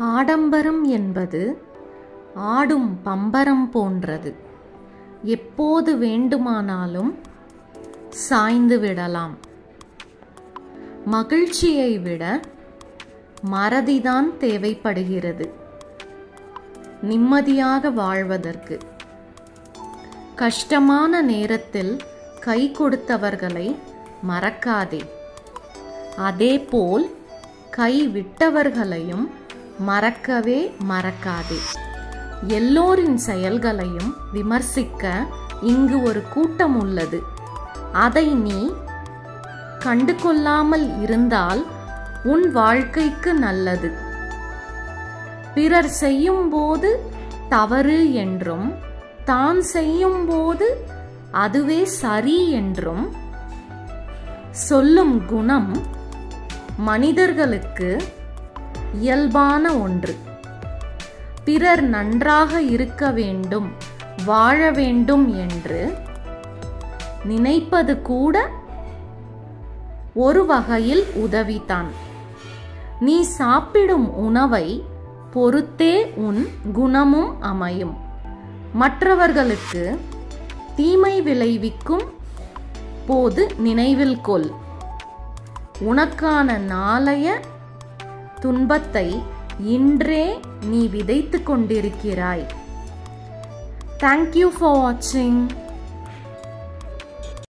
ஆடம்பரம் என்பது ஆடும் பம்பரம் போன்றது. எப்போது வேண்டுமானாலும் சாய்ந்து விடலாம். மகிழ்ச்சியை விட மறதிதான் தேவைப்படுகிறது நிம்மதியாக வாழ்வதற்கு. கஷ்டமான நேரத்தில் கை கொடுத்தவர்களை மறக்காதே. அதேபோல் கை விட்டவர்களையும் மறக்கவே மறக்காதே. எல்லோரின் செயல்களையும் விமர்சிக்க இங்கு ஒரு கூட்டம் உள்ளது. அதை நீ கண்டு கொள்ளாமல் இருந்தால் உன் வாழ்க்கைக்கு நல்லது. பிறர் செய்யும் போது தவறு என்றும் தான் செய்யும் போது அதுவே சரி என்றும் சொல்லும் குணம் மனிதர்களுக்கு இயல்பான ஒன்று. பிறர் நன்றாக இருக்க வேண்டும், வாழ வேண்டும் என்று நினைப்பது கூட ஒரு வகையில் உதவிதான். நீ சாப்பிடும் உணவை பொறுத்தே உன் குணமும் அமையும். மற்றவர்களுக்கு தீமை விளைவிக்கும் போது நினைவில் கொள், உனக்கான நாளைய துன்பத்தை இன்றே நீ விதைத்துக் கொண்டிருக்கிறாய். Thank you for watching.